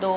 2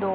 2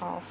1/2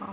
1/2